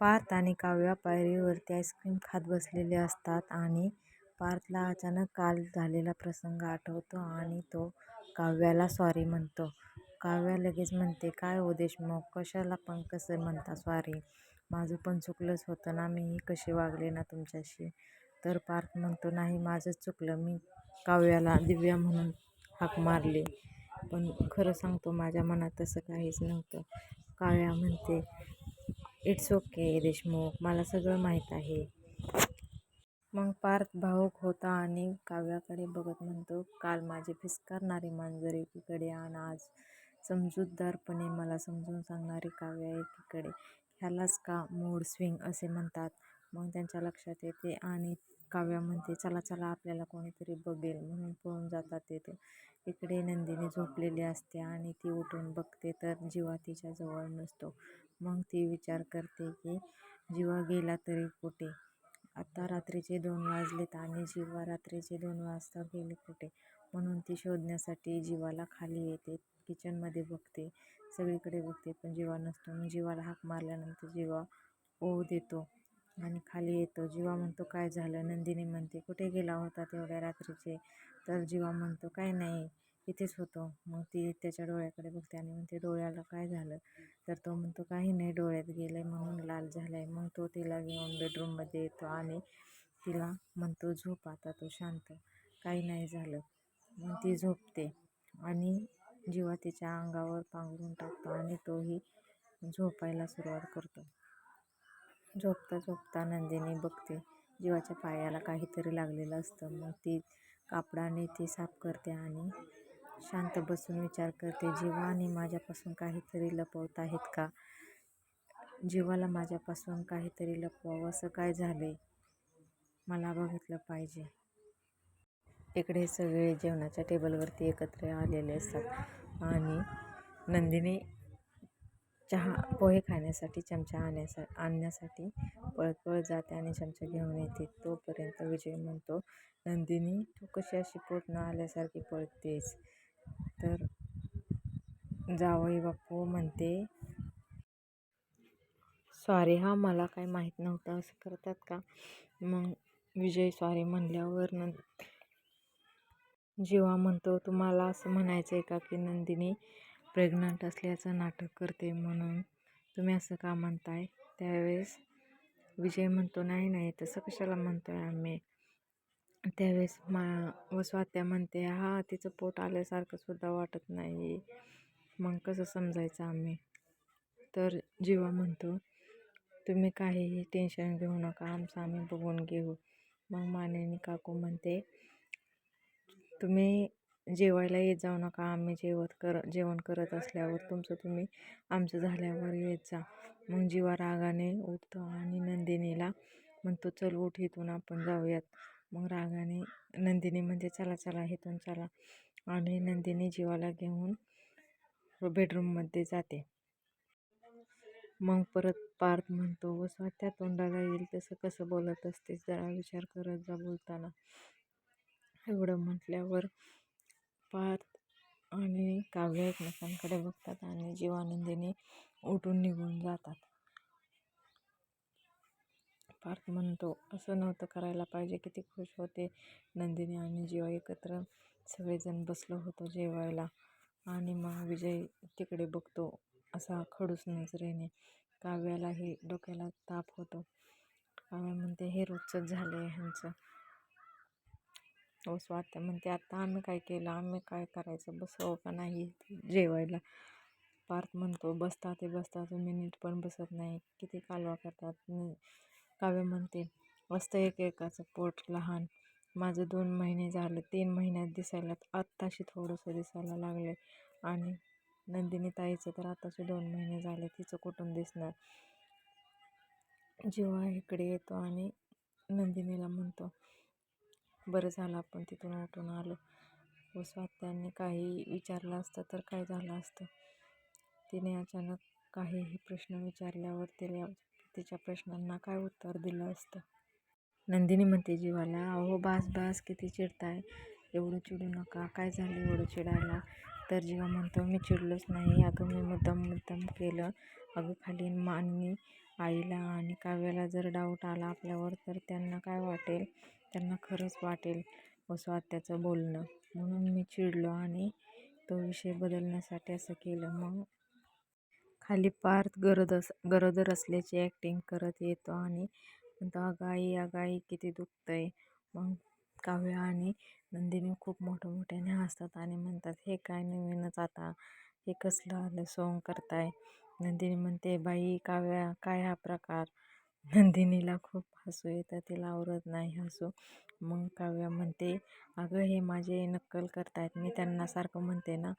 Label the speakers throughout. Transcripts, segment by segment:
Speaker 1: पार्थ आणि काव्या पायरीवरती आईस्क्रीम खात बसलेले असतात आणि पार्थला अचानक काल झालेला प्रसंग आठवतो आणि तो काव्याला सॉरी म्हणतो. काव्या लगेच म्हणते, काय हो देशमुख, कशाला पण कसं म्हणता सॉरी, माझं पण चुकलंच होतं ना, मीही कशी वागले ना तुमच्याशी. तर पार्थ म्हणतो, नाही माझंच चुकलं, मी काव्याला दिव्या म्हणून हाक मारली, पण खरं सांगतो माझ्या मनात तसं काहीच नव्हतं. काव्या म्हणते, इट्स ओके देशमुख, मला सगळं माहीत आहे. मग पार्थ भावूक होता आणि काव्याकडे बघत म्हणतो, काल माझे फिसकारणारी मांजर एकीकडे आणि आज समजूतदारपणे मला समजून सांगणारी काव्या एकीकडे, ह्यालाच का मूड स्विंग असे म्हणतात. मग त्यांच्या लक्षात येते आणि काव्या म्हणते, चला चला आपल्याला कोणीतरी बघेल, म्हणून पळून जातात ते. इकडे नंदिनी झोपलेली असते आणि ती उठून बघते तर जीवा तिच्या जवळ नसतो. मग ती विचार करते की जीवा गेला तरी कुठे. आता रात्रीचे 2 वाजलेत आणि जीवा रात्रीचे 2 वाजता गेले कुठे, म्हणून ती शोधण्यासाठी जीवाला खाली येते. किचनमध्ये बघते, सगळीकडे बघते, पण जीवा नसतो. मग जीवाला हाक मारल्यानंतर जीवा ओ देतो आणि खाली येतो. जीवा म्हणतो, काय झालं. नंदिनी म्हणते, कुठे गेला होता तेवढ्या रात्रीचे. तर जीवा म्हणतो, काय नाही, इथेच होतो. मग ती त्याच्या डोळ्याकडे बघते आणि म्हणते, डोळ्याला काय झालं. तर तो म्हणतो, काही नाही, डोळ्यात गेलंय म्हणून लाल झालाय. मग तो तिला घेऊन बेडरूममध्ये येतो आणि तिला म्हणतो, झोप आता तू शांत, काही नाही झालं. मग ती झोपते आणि जीवा तिच्या अंगावर पांघरून टाकतो आणि तोही झोपायला सुरुवात करतो. झोपता झोपता नंदिनी बघते, जीवाच्या पायाला काहीतरी लागलेलं असतं. मग ती कापडाने ती साफ करते आणि शांत बसून विचार करते, जीवा आणि माझ्यापासून काहीतरी लपवत आहेत का. जीवाला माझ्यापासून काहीतरी लपवावं असं काय झालंय, मला बघितलं पाहिजे. इकडे सगळे जेवणाच्या टेबलवरती एकत्र आलेले असतात आणि नंदिनी पोहे खाण्यासाठी चमचा आणण्यासाठी पळत पळत जाते आणि चमचा घेऊन येते. तोपर्यंत विजय म्हणतो, नंदिनी तू कशी अशी पोट न आल्यासारखी पळतेस. तर जावई बापू म्हणते, सॉरी हा, मला काय माहीत नव्हतं असं करतात का. मग विजय सॉरी म्हणल्यावर जीवा म्हणतो, तुम्हाला असं म्हणायचं आहे का की नंदिनी प्रेग्नंट असल्याचं नाटक करते म्हणून तुम्ही असं का म्हणताय. त्यावेळेस विजय म्हणतो, नाही नाही तसं कशाला म्हणतोय आम्ही. त्यावेळेस स्वात्या म्हणते, हा तिचं पोट आल्यासारखं सुद्धा वाटत नाही, मग कसं समजायचं आम्ही. तर जीवा म्हणतो, तुम्ही काहीही टेन्शन घेऊ नका, आमचं आम्ही बघून घेऊ. मग मानिनी काकू म्हणते, तुम्ही जेवायला येत जाऊ नका, आम्ही जेवण करत असल्यावर तुमचं तुम्ही, आमचं झाल्यावर येत जा. मग जीवा रागाने उठतो आणि नंदिनीला म्हणतो, चल उठ, इथून आपण जाऊयात. मग रागाने नंदिनी म्हणते, चला चला इथून चला, आणि नंदिनी जीवाला घेऊन बेडरूममध्ये जाते. मग परत पार्थ म्हणतो, व स्वात्या तोंडाला येईल तसं कसं बोलत असतेस, जरा विचार करत जा बोलताना. एवढं म्हटल्यावर पार्थ आणि काव्य एकमेकांकडे बघतात आणि जीवानंदिनी उठून निघून जातात. पार्थ म्हणतो, असं नव्हतं करायला पाहिजे. किती खुश होते नंदिनी आणि जीवा एकत्र सगळेजण बसलो होतो जेवायला. आणि मग विजय तिकडे बघतो असा खडूस नजरेने. काव्यालाही डोक्याला ताप होतो. काव्या म्हणते, हे रोजचंच झालं आहे ह्यांचं. स्वात्या म्हणते, आता आम्ही काय केलं, आम्ही काय करायचं, बसव का नाही जेवायला. पार्थ म्हणतो, बसता तुम्ही नीट पण बसत नाही, किती कालवा करतात. काव्य म्हणते, असतं एकेकाचं पोट लहान, माझं 2 महिने झालं, 3 महिन्यात दिसायला आत्ताशी थोडंसं दिसायला लागले, आणि नंदिनी ताईचं तर आताचे 2 महिने झाले, तिचं कुठून दिसणार. जीवा इकडे येतो आणि नंदिनीला म्हणतो, बरं झालं आपण तिथून उठून आलो. व स्वात्याने काही विचारलं असतं तर काय झालं असतं. तिने अचानक काहीही प्रश्न विचारल्यावर तिच्या प्रश्नांना काय उत्तर दिलं असतं. नंदिनी म्हणते जीवाला, अहो बास किती चिडताय, एवढं चिडू नका, काय झालं एवढं चिडायला. तर जीवा म्हणतो, मी चिडलोच नाही, अगं मी मुद्दाम केलं, अगं खाली माननी आईला आणि काव्याला जर डाऊट आला आपल्यावर तर त्यांना काय वाटेल, त्यांना खरंच वाटेल असं आत्याचं बोलणं. म्हणून मी चिडलो आणि तो विषय बदलण्यासाठी असं केलं. मग खाली पार्थ गरोदर असल्याची ॲक्टिंग करत येतो आणि म्हणतो, अगं आई किती दुखतंय. मग काव्य आणि नंदिनी खूप मोठ्याने हसतात आणि म्हणतात, हे काय नवीनच आता, हे कसलं आलं सोंग करताय. नंदिनी म्हणते, बाई काव्या काय हा प्रकार. नंदिनीला खूप हसू येतं, तिला आवडत नाही हसू. मग काव्या म्हणते, अगं हे माझे नक्कल करतायत, मी त्यांना सारखं म्हणते ना,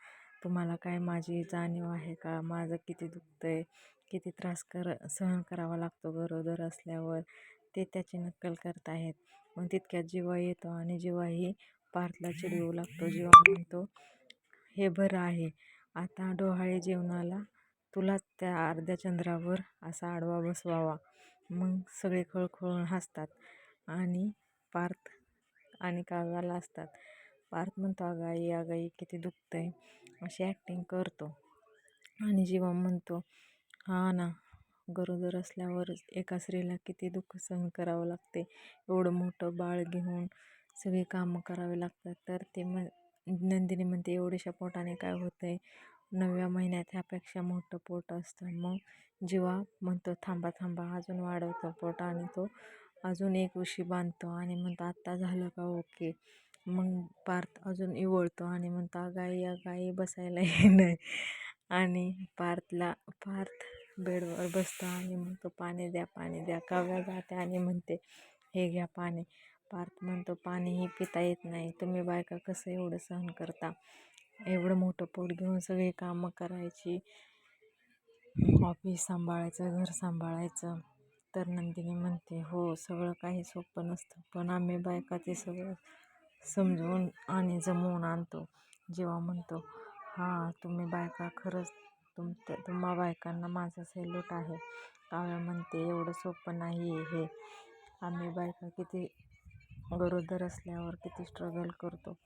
Speaker 1: तुम्हाला काय माझी जाणीव आहे का, माझं किती दुखतंय, किती त्रास सहन करावा लागतो गरोदर असल्यावर, ते त्याची नक्कल करतायत. मग तितक्यात जीवा येतो आणि जीवाही पार्थला चिडवू लागतो. जीवा म्हणतो, हे बरं आहे, आता डोहाळे जेवणाला तुलाच त्या अर्ध्या चंद्रावर असा आडवा बसवावा. मग सगळे खळखळून हसतात आणि पार्थ आणि काव्याला असतात. पार्थ म्हणतो, अगाई किती दुखतंय, अशी ॲक्टिंग करतो. आणि जीवा म्हणतो, हा ना, गरोदर असल्यावर एका स्त्रीला किती दुःख सहन करावं लागते, एवढं मोठं बाळ घेऊन सगळी कामं करावी लागतात. तर ते नंदिनी म्हणते, एवढ्याशा पोटाने काय होतंय, 9व्या महिन्यात ह्यापेक्षा मोठं पोट असतं. मग जीवा म्हणतो, थांबा अजून वाढवतो पोट आणि तो अजून एक उशी बांधतो आणि म्हणतो, आत्ता झालं का ओके. मग पार्थ अजून इवळतो आणि म्हणतो, अगाई बसायला नाही. आणि पार्थ बेडवर बसतो आणि म्हणतो, पाणी द्या. काव्या जाते आणि म्हणते, हे घ्या पाणी. पार्थ म्हणतो, पाणीही पिता येत नाही, तुम्ही बायका कसं एवढं सहन करता, एवढं मोठं पोट घेऊन सगळी कामं करायची, ऑफिस सांभाळायचं, घर सांभाळायचं. तर नंदिनी म्हणते, हो सगळं काही सोपं नसतं, पण आम्ही बायका ते सगळं समजवून आणि जमवून आणतो. जेव्हा म्हणतो, हां तुम्ही बायका खरंच, तुम्हा बायकांना माझा सॅल्यूट आहे. काव्या म्हणते, एवढं सोपं नाही हे, आम्ही बायका किती गरोदर असल्यावर किती स्ट्रगल करतो,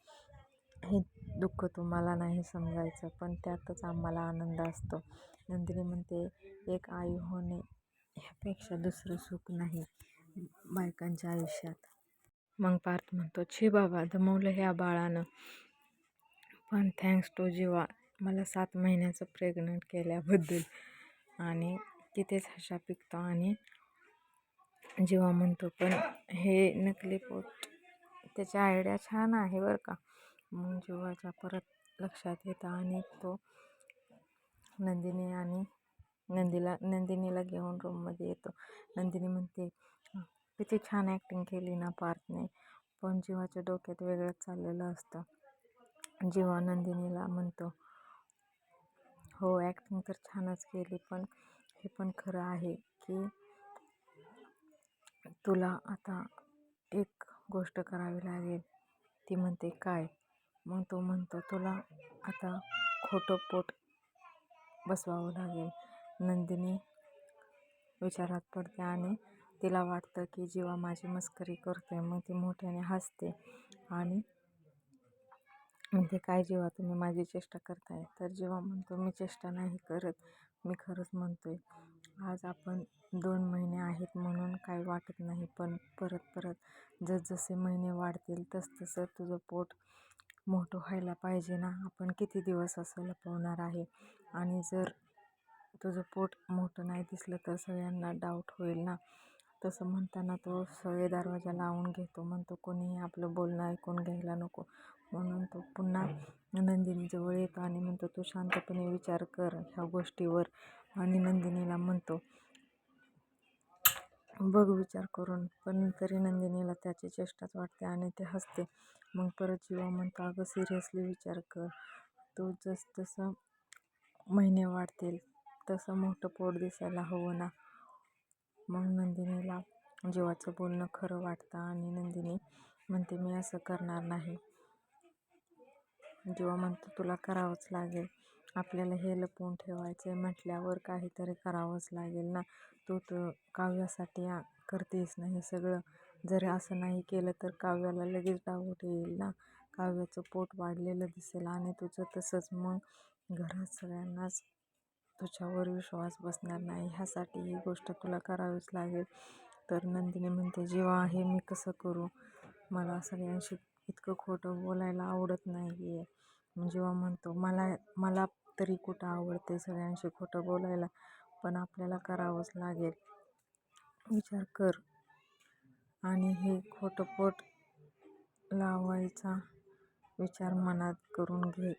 Speaker 1: हे दुःख तुम्हाला नाही समजायचं, पण त्यातच आम्हाला आनंद असतो. नंदिनी म्हणते, एक आई होणे ह्यापेक्षा दुसरं सुख नाही बायकांच्या आयुष्यात. मग पार्थ म्हणतो, छी बाबा, दमवलं ह्या बाळानं, पण थँक्स टू जीवा मला 7 महिन्याचं प्रेग्नंट केल्याबद्दल. आणि तिथेच हशा पिकतो आणि जीवा म्हणतो, पण हे नकली पोट, त्याची आयडिया छान आहे बरं का. मग जीवाच्या परत लक्षात येतं आणि तो नंदिनीला घेऊन रूममध्ये येतो. नंदिनी म्हणते, किती छान ॲक्टिंग केली ना पार्थने, पण जीवाच्या डोक्यात वेगळंच चाललेलं असतं. जीवा नंदिनीला म्हणतो, हो ॲक्टिंग तर छानच केली, पण हे पण खरं आहे की तुला आता एक गोष्ट करावी लागेल. ती म्हणते, काय. मग तो म्हणतो, तुला आता खोटं पोट बसवावं लागेल. नंदिनी विचारात पडते आणि तिला वाटतं की जीवा माझी मस्करी करतोय. मग ती मोठ्याने हसते आणि म्हणते, काय जीवा तुम्ही माझी चेष्टा करताय. तर जीवा म्हणतो, मी चेष्टा नाही करत, मी खरंच म्हणतोय. आज आपण 2 महिने आहेत म्हणून काही वाटत नाही, पण परत जसजसे महिने वाढतील तसतसं तुझं पोट मोठं व्हायला पाहिजे ना. आपण किती दिवस असं लपवणार आहे. आणि जर तुझं पोट मोठं नाही दिसलं तर सगळ्यांना डाऊट होईल ना. तसं म्हणताना तो सगळे दरवाजा लावून घेतो. म्हणतो, कोणीही आपलं बोलणं ऐकून घ्यायला नको. म्हणून तो पुन्हा नंदिनीजवळ येतो आणि म्हणतो, तू शांतपणे विचार कर ह्या गोष्टीवर. आणि नंदिनीला म्हणतो, बघ विचार करून. पण तरी नंदिनीला त्याची चेष्टाच वाटते आणि ते हसते. मग परत जीवा म्हणतो, अगं सिरियसली विचार कर, तू जसं महिने वाढतील तसं मोठं पोट दिसायला हवं ना. मग नंदिनीला जीवाचं बोलणं खरं वाटतं आणि नंदिनी म्हणते, मी असं करणार नाही. जीवा म्हणतो, तुला करावंच लागेल, आपल्याला हे लपवून ठेवायचं आहे म्हटल्यावर काहीतरी करावंच लागेल ना. तू काव्यासाठी करतेस ना हे सगळं. जर असं नाही केलं तर काव्याला लगेच डाऊट येईल ना, काव्याचं पोट वाढलेलं दिसेल आणि तुझं तसंच. मग घरात सगळ्यांनाच
Speaker 2: तुझ्यावर विश्वास बसणार नाही, ह्यासाठी ही गोष्ट तुला करावीच लागेल. तर नंदिनी म्हणते, जेव्हा हे मी कसं करू, मला सगळ्यांशी इतकं खोटं बोलायला आवडत नाही आहे. जेव्हा म्हणतो, मला मला तरी कुठं आवडते सगळ्यांशी खोटं बोलायला, पण आपल्याला करावंच लागेल. विचार कर आणि हे खोटं पोट लावायचा विचार मनात करून घे.